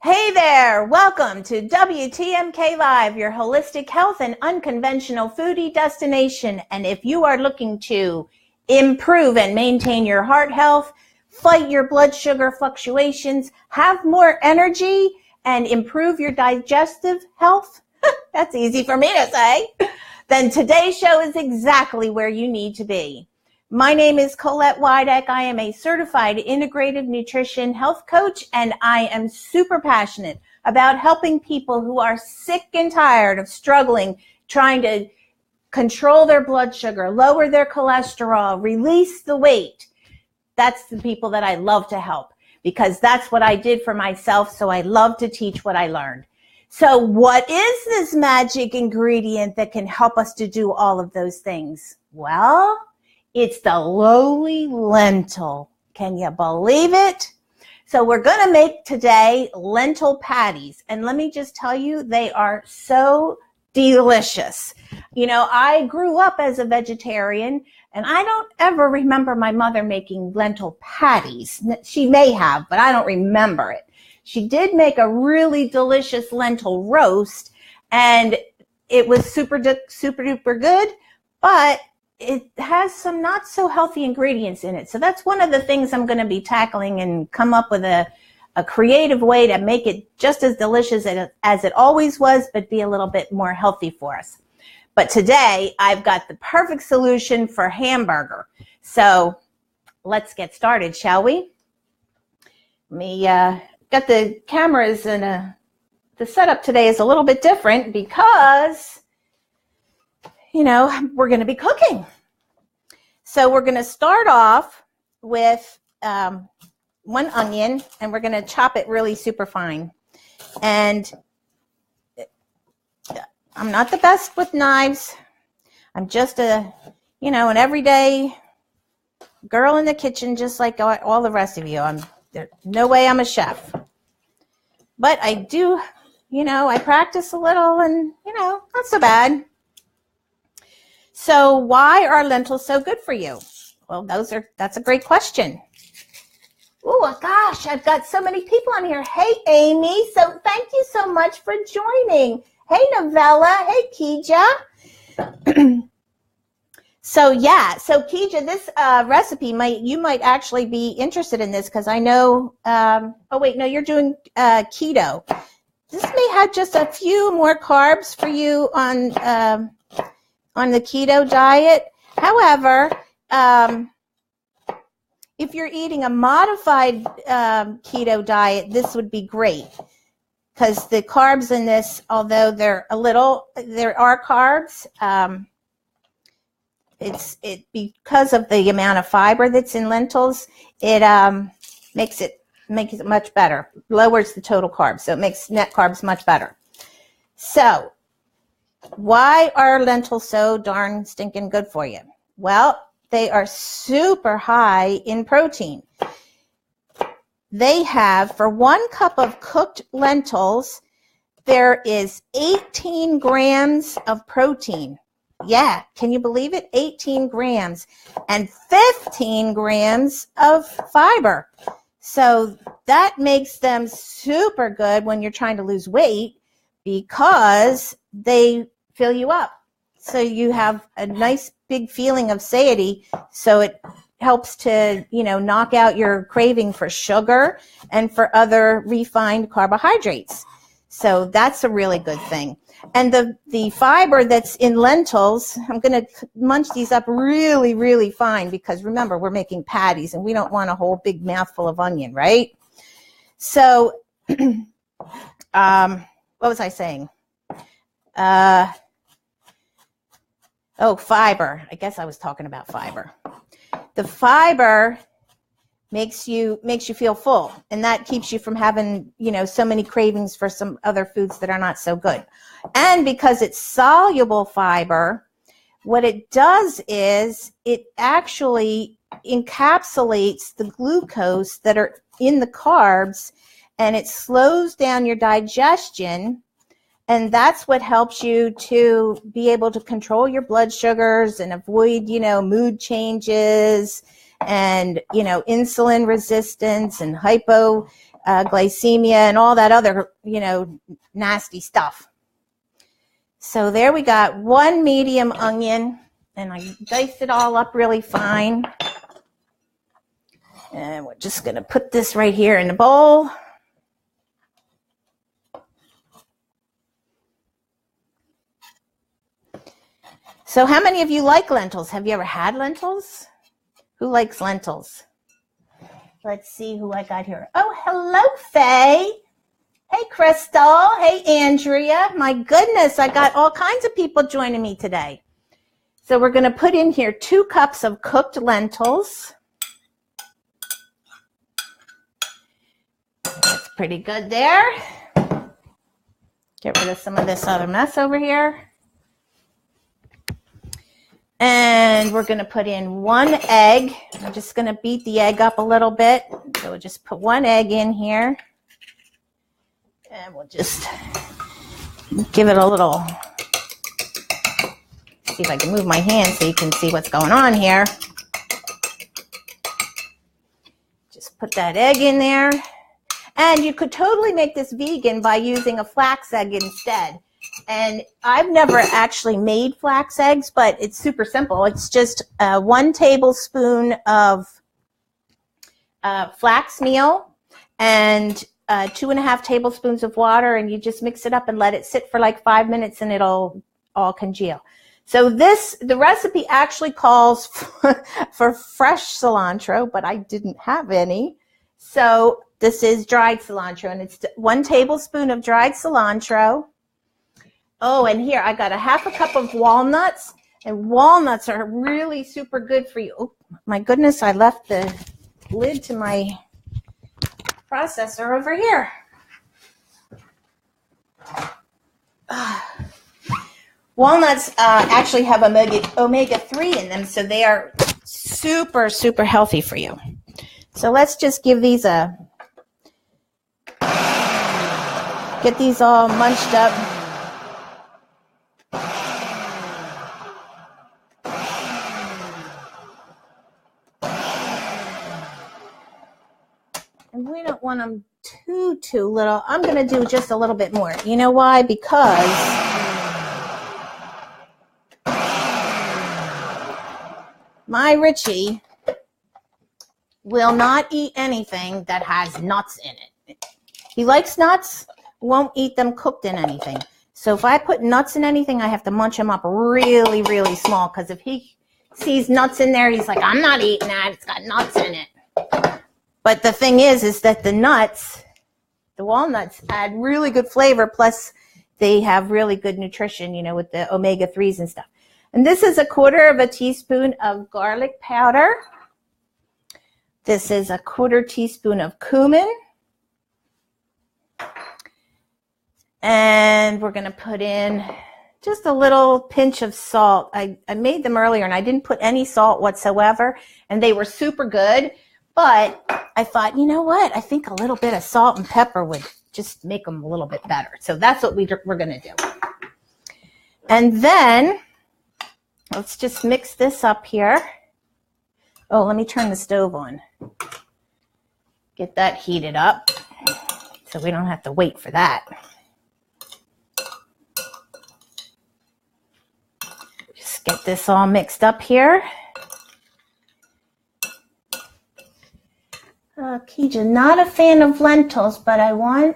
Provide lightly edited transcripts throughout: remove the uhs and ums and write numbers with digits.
Hey there, welcome to WTMK Live, your holistic health and unconventional foodie destination. And if you are looking to improve and maintain your heart health, fight your blood sugar fluctuations, have more energy, and improve your digestive health, that's easy for me to say, then today's show is exactly where you need to be. My name is Colette Wideck. I am a certified integrative nutrition health coach, and I am super passionate about helping people who are sick and tired of struggling, trying to control their blood sugar, lower their cholesterol, release the weight. That's the people that I love to help because that's what I did for myself, so I love to teach what I learned. So what is this magic ingredient that can help us to do all of those things? Well, it's the lowly lentil. Can you believe it? So we're going to make today lentil patties. And let me just tell you, they are so delicious. You know, I grew up as a vegetarian, and I don't ever remember my mother making lentil patties. She may have, but I don't remember it. She did make a really delicious lentil roast, and it was super duper good, but it has some not so healthy ingredients in it. So that's one of the things I'm going to be tackling and come up with a creative way to make it just as delicious as it always was, but be a little bit more healthy for us. But today I've got the perfect solution for hamburger. So let's get started, shall we? Got the cameras and the setup today is a little bit different because we're going to be cooking. So we're going to start off with one onion, and we're going to chop it really super fine. And I'm not the best with knives. I'm just an everyday girl in the kitchen, just like all the rest of you. There's no way I'm a chef. But I do, I practice a little and, not so bad. So why are lentils so good for you? Well, that's a great question. Oh gosh, I've got so many people on here. Hey, Amy. So thank you so much for joining. Hey, Novella. Hey, Keija. So Keija, this recipe you might actually be interested in this because I know, you're doing keto. This may have just a few more carbs for you on the keto diet. However, if you're eating a modified keto diet, this would be great because the carbs in this, although there are carbs, it because of the amount of fiber that's in lentils, it makes it much better, lowers the total carbs, so it makes net carbs much better. So why are lentils so darn stinking good for you? Well, they are super high in protein. They have, for 1 cup of cooked lentils, there is 18 grams of protein. Yeah, can you believe it? 18 grams and 15 grams of fiber. So that makes them super good when you're trying to lose weight because they fill you up. So you have a nice big feeling of satiety. So it helps to, knock out your craving for sugar and for other refined carbohydrates. So that's a really good thing. And the fiber that's in lentils, I'm going to munch these up really, really fine because remember, we're making patties and we don't want a whole big mouthful of onion, right? So, what was I saying? Fiber. I guess I was talking about fiber. The fiber makes you feel full, and that keeps you from having, so many cravings for some other foods that are not so good. And because it's soluble fiber, what it does is it actually encapsulates the glucose that are in the carbs, and it slows down your digestion. And that's what helps you to be able to control your blood sugars and avoid, mood changes and, insulin resistance and glycemia and all that other, nasty stuff. So there we got one medium onion, and I diced it all up really fine. And we're just going to put this right here in the bowl. So how many of you like lentils? Have you ever had lentils? Who likes lentils? Let's see who I got here. Oh, hello, Faye. Hey, Crystal. Hey, Andrea. My goodness, I got all kinds of people joining me today. So we're going to put in here 2 cups of cooked lentils. That's pretty good there. Get rid of some of this other mess over here. And we're going to put in 1 egg. I'm just going to beat the egg up a little bit. So we'll just put 1 egg in here. And we'll just give it a little, see if I can move my hand so you can see what's going on here. Just put that egg in there. And you could totally make this vegan by using a flax egg instead. And I've never actually made flax eggs, but it's super simple. It's just 1 tablespoon of flax meal and 2.5 tablespoons of water, and you just mix it up and let it sit for like 5 minutes and it'll all congeal. So the recipe actually calls for fresh cilantro, but I didn't have any. So this is dried cilantro, and it's 1 tablespoon of dried cilantro. Oh, and here I got a 1/2 cup of walnuts, and walnuts are really super good for you. Oh, my goodness, I left the lid to my processor over here. Walnuts actually have omega-3 in them, so they are super, super healthy for you. So let's just give these get these all munched up. And we don't want them too little. I'm going to do just a little bit more. You know why? Because my Richie will not eat anything that has nuts in it. He likes nuts, won't eat them cooked in anything. So if I put nuts in anything, I have to munch them up really, really small, because if he sees nuts in there, he's like, I'm not eating that. It's got nuts in it. But the thing is that the walnuts add really good flavor, plus they have really good nutrition, with the omega-3s and stuff. And this is 1/4 teaspoon of garlic powder. This is 1/4 teaspoon of cumin. And we're going to put in just a little pinch of salt. I made them earlier, and I didn't put any salt whatsoever, and they were super good. But I thought, you know what? I think a little bit of salt and pepper would just make them a little bit better. So that's what we're going to do. And then let's just mix this up here. Oh, let me turn the stove on. Get that heated up so we don't have to wait for that. Just get this all mixed up here. Keija, not a fan of lentils, but I wanted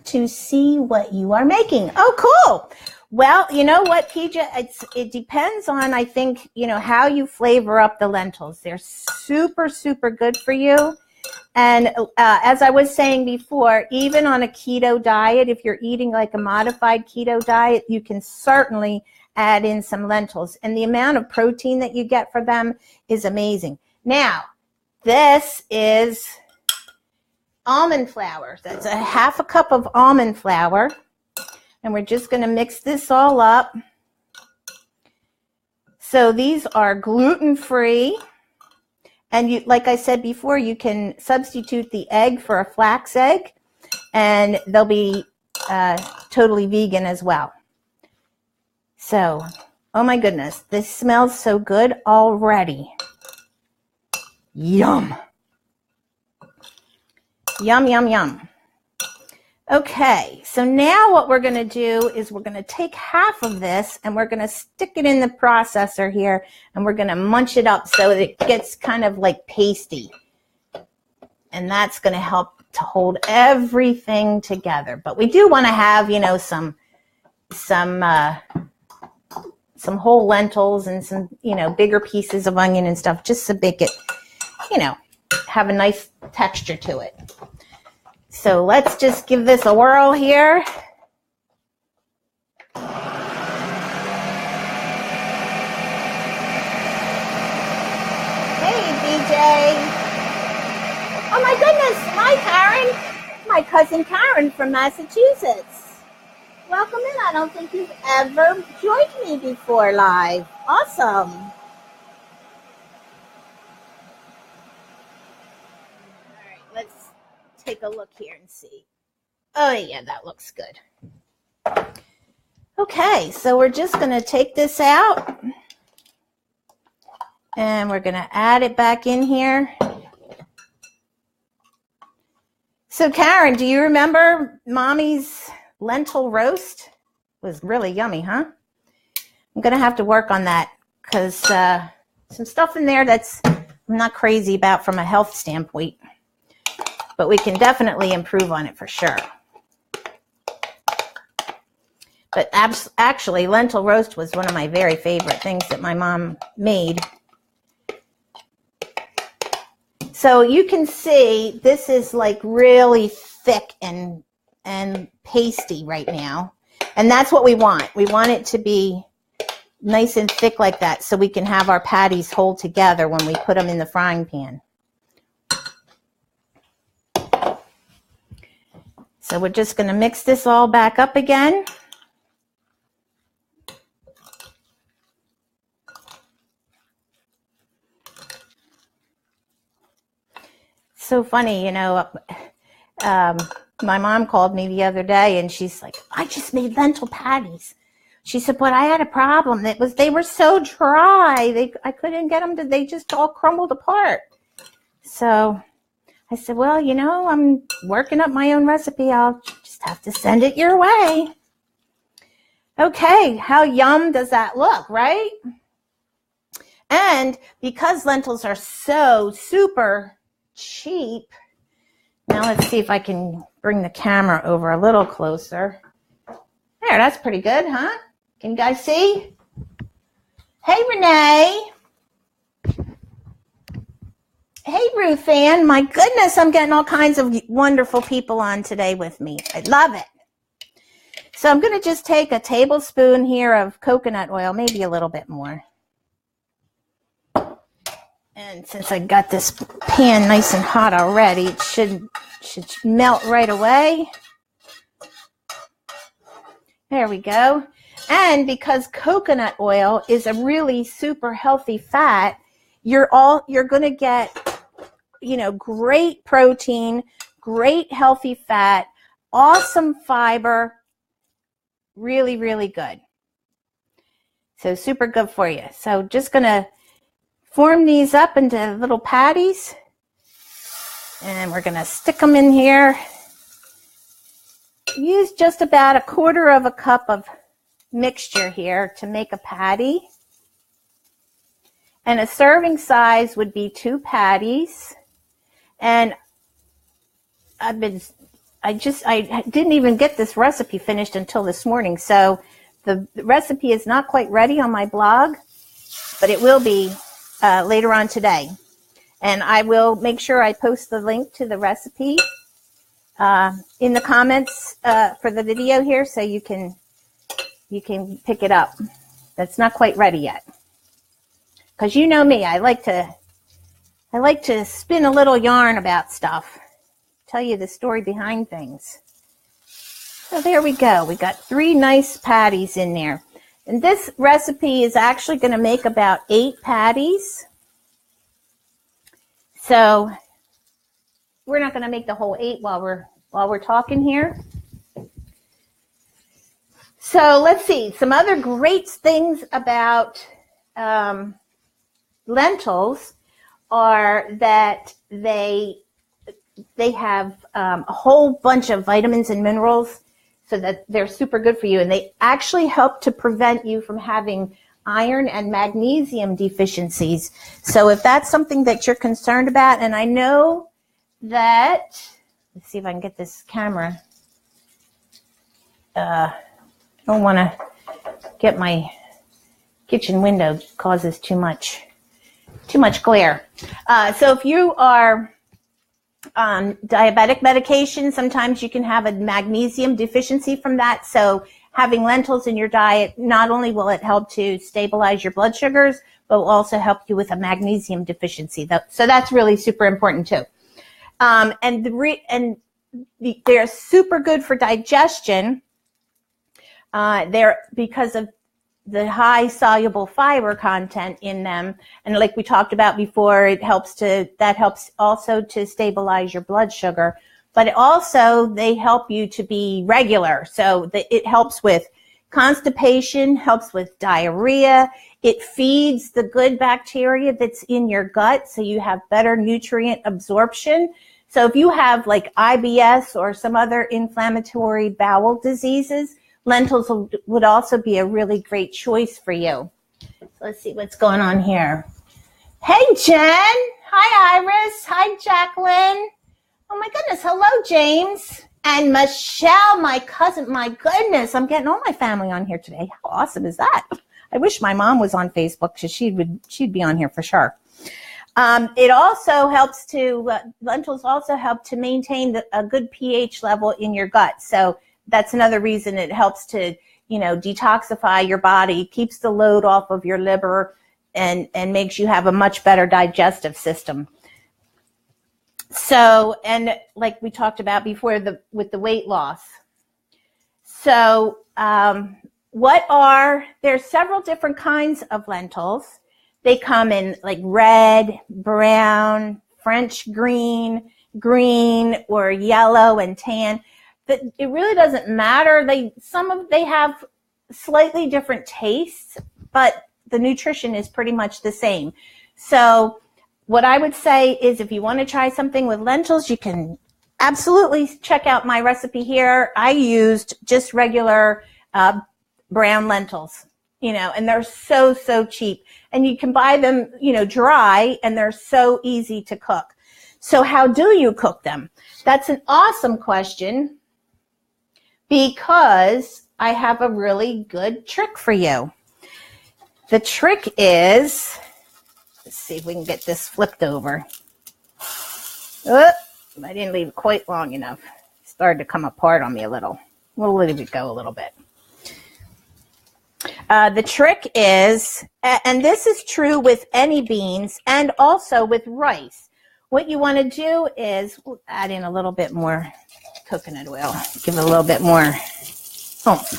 to see what you are making. Oh, cool. Well, you know what, Keija? It depends on, I think, how you flavor up the lentils. They're super, super good for you. And as I was saying before, even on a keto diet, if you're eating like a modified keto diet, you can certainly add in some lentils. And the amount of protein that you get from them is amazing. Now, this is almond flour. That's 1/2 cup of almond flour. And we're just going to mix this all up. So these are gluten-free. And like I said before, you can substitute the egg for a flax egg, and they'll be totally vegan as well. So, oh my goodness, this smells so good already. Yum. Yum, yum, yum. Okay, so now what we're going to do is we're going to take half of this and we're going to stick it in the processor here and we're going to munch it up so that it gets kind of like pasty. And that's going to help to hold everything together. But we do want to have, you know, some whole lentils and some, you know, bigger pieces of onion and stuff just to make it, you know, have a nice texture to it. So let's just give this a whirl here. Hey, BJ. Oh my goodness. Hi, Karen. My cousin Karen from Massachusetts. Welcome in. I don't think you've ever joined me before live. Awesome. All right, let's take a look here and see. Oh yeah, that looks good. Okay, so we're just going to take this out and we're going to add it back in here. So Karen, do you remember Mommy's lentil roast? It was really yummy, huh? I'm going to have to work on that because some stuff in there that's I'm not crazy about from a health standpoint. But we can definitely improve on it for sure. But actually, lentil roast was one of my very favorite things that my mom made. So you can see this is like really thick and pasty right now. And that's what we want. We want it to be nice and thick like that so we can have our patties hold together when we put them in the frying pan. So we're just going to mix this all back up again. So funny, you know, my mom called me the other day and she's like, I just made lentil patties. She said, but I had a problem. They were so dry. I couldn't get them they just all crumbled apart. So I said, well, you know, I'm working up my own recipe. I'll just have to send it your way. Okay, how yum does that look, right? And because lentils are so super cheap, now let's see if I can bring the camera over a little closer. There, that's pretty good, huh? Can you guys see? Hey, Renee. Hey, Ruth Ann. My goodness, I'm getting all kinds of wonderful people on today with me. I love it. So I'm going to just take a tablespoon here of coconut oil, maybe a little bit more. And since I got this pan nice and hot already, it should melt right away. There we go. And because coconut oil is a really super healthy fat, you're going to get, you know, great protein, great healthy fat, awesome fiber, really, really good. So super good for you. So just going to form these up into little patties. And we're going to stick them in here. Use just about 1/4 cup of mixture here to make a patty. And a serving size would be 2 patties. And I didn't even get this recipe finished until this morning. So the recipe is not quite ready on my blog, but it will be later on today. And I will make sure I post the link to the recipe in the comments for the video here so you can pick it up. That's not quite ready yet. Because you know me, I like to spin a little yarn about stuff. Tell you the story behind things. So there we go. We got 3 nice patties in there. And this recipe is actually going to make about 8 patties. So we're not going to make the whole 8 while we're talking here. So let's see. Some other great things about lentils are that they they have a whole bunch of vitamins and minerals, so that they're super good for you. And they actually help to prevent you from having iron and magnesium deficiencies. So if that's something that you're concerned about, and I know that, let's see if I can get this camera. I don't want to get my kitchen window, causes too much glare. So if you are on diabetic medication, sometimes you can have a magnesium deficiency from that. So having lentils in your diet, not only will it help to stabilize your blood sugars, but will also help you with a magnesium deficiency. So that's really super important too. They're super good for digestion. They're because of the high soluble fiber content in them. And like we talked about before, that helps also to stabilize your blood sugar, but also they help you to be regular. So it helps with constipation, helps with diarrhea. It feeds the good bacteria that's in your gut, so you have better nutrient absorption. So if you have like IBS or some other inflammatory bowel diseases, lentils would also be a really great choice for you. So let's see what's going on here. Hey, Jen. Hi, Iris. Hi, Jacqueline. Oh, my goodness. Hello, James. And Michelle, my cousin. My goodness, I'm getting all my family on here today. How awesome is that? I wish my mom was on Facebook, because she'd be on here for sure. It also helps lentils also help to maintain a good pH level in your gut. So that's another reason it helps to, detoxify your body, keeps the load off of your liver, and makes you have a much better digestive system. So, and like we talked about before, with the weight loss. So, there's several different kinds of lentils. They come in like red, brown, French green, or yellow and tan. That it really doesn't matter. They have slightly different tastes, but the nutrition is pretty much the same. So what I would say is, if you want to try something with lentils, you can absolutely check out my recipe here. I used just regular brown lentils, and they're so cheap. And you can buy them, dry, and they're so easy to cook. So how do you cook them? That's an awesome question, because I have a really good trick for you. The trick is, let's see if we can get this flipped over. Oh, I didn't leave it quite long enough. It started to come apart on me a little. We'll let it go a little bit. The trick is, and this is true with any beans and also with rice, what you want to do is add in a little bit more coconut oil. Give it a little bit more oomph.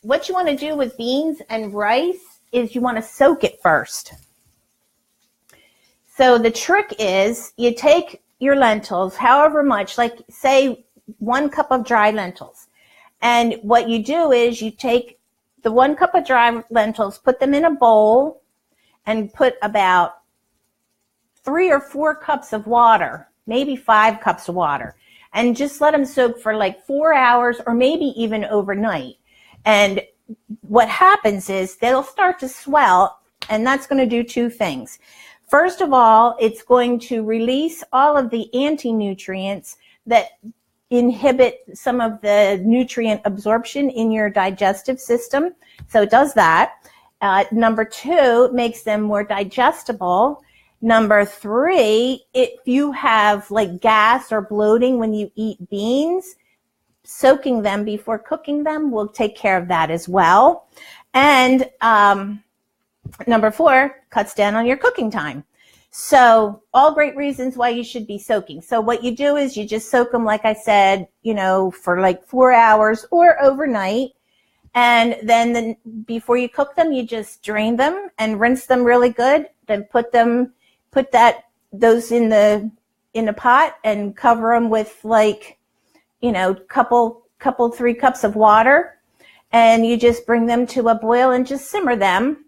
What you want to do with beans and rice is you want to soak it first. So the trick is, you take your lentils, however much, like say 1 cup of dry lentils. And what you do is you take the 1 cup of dry lentils, put them in a bowl, and put about 3 or 4 cups of water, maybe 5 cups of water, and just let them soak for like 4 hours or maybe even overnight. And what happens is they'll start to swell, and that's going to do 2 things. First of all, it's going to release all of the anti-nutrients that inhibit some of the nutrient absorption in your digestive system. So it does that. Number 2, makes them more digestible. Number 3, if you have like gas or bloating when you eat beans, soaking them before cooking them will take care of that as well. And number 4, cuts down on your cooking time. So all great reasons why you should be soaking. So what you do is you just soak them, like I said, for like 4 hours or overnight. And then before you cook them, you just drain them and rinse them really good. Then put those in the pot and cover them with like, couple 3 cups of water. And you just bring them to a boil and just simmer them.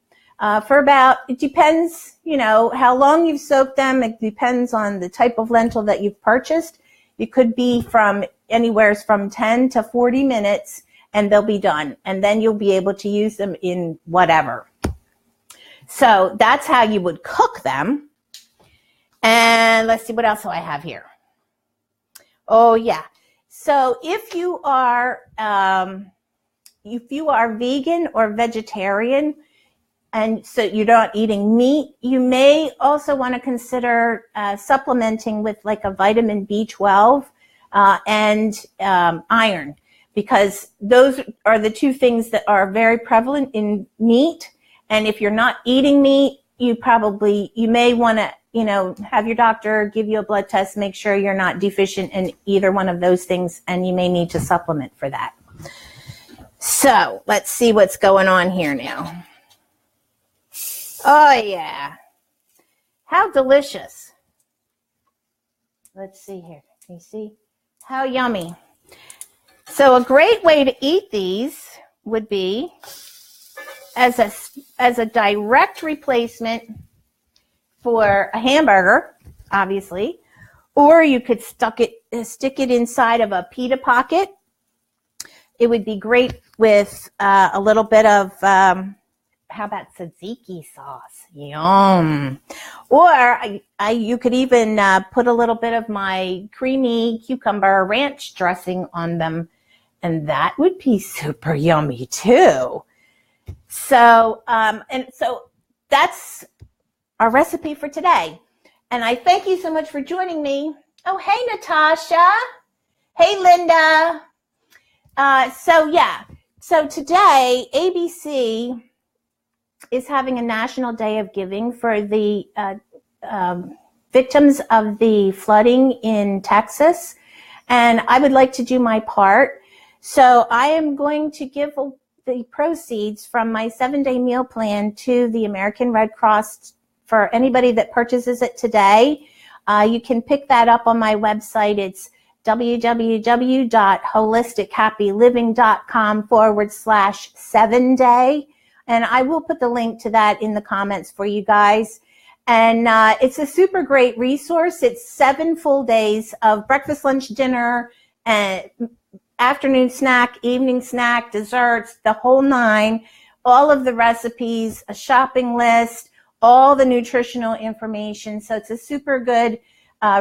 for about, it depends, how long you've soaked them. It depends on the type of lentil that you've purchased. It could be from anywhere from 10 to 40 minutes and they'll be done. And then you'll be able to use them in whatever. So that's how you would cook them. And let's see, what else do I have here? Oh yeah. So if you are vegan or vegetarian, and so you're not eating meat, you may also want to consider supplementing with like a vitamin B12 and iron, because those are the two things that are very prevalent in meat. And if you're not eating meat, you may want to, have your doctor give you a blood test, make sure you're not deficient in either one of those things, and you may need to supplement for that. So let's see what's going on here now. Oh yeah, how delicious. Let's see here. Can you see? How yummy. So a great way to eat these would be as a direct replacement for a hamburger, obviously, or you could stick it inside of a pita pocket. It would be great with a little bit of how about tzatziki sauce? Yum. Or you could even put a little bit of my creamy cucumber ranch dressing on them, and that would be super yummy too. So, so that's our recipe for today. And I thank you so much for joining me. Oh, hey, Natasha. Hey, Linda. So today, ABC is having a National Day of Giving for the victims of the flooding in Texas. And I would like to do my part. So I am going to give the proceeds from my 7-day meal plan to the American Red Cross for anybody that purchases it today. You can pick that up on my website. It's www.holistichappyliving.com/7day. And I will put the link to that in the comments for you guys. And it's a super great resource. It's 7 full days of breakfast, lunch, dinner, and afternoon snack, evening snack, desserts, the whole 9, all of the recipes, a shopping list, all the nutritional information. So it's a super good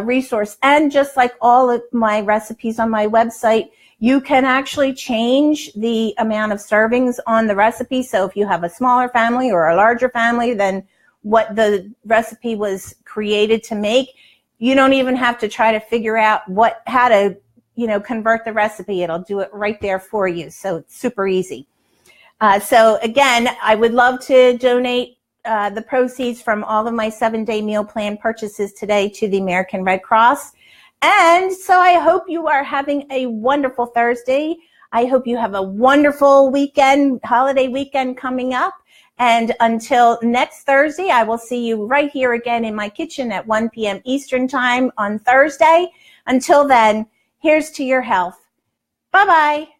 resource. And just like all of my recipes on my website, you can actually change the amount of servings on the recipe. So if you have a smaller family or a larger family than what the recipe was created to make, you don't even have to try to figure out how to, convert the recipe. It'll do it right there for you. So it's super easy. So again, I would love to donate the proceeds from all of my 7-day meal plan purchases today to the American Red Cross. And so I hope you are having a wonderful Thursday. I hope you have a wonderful weekend, holiday weekend coming up. And until next Thursday, I will see you right here again in my kitchen at 1 p.m. Eastern Time on Thursday. Until then, here's to your health. Bye-bye.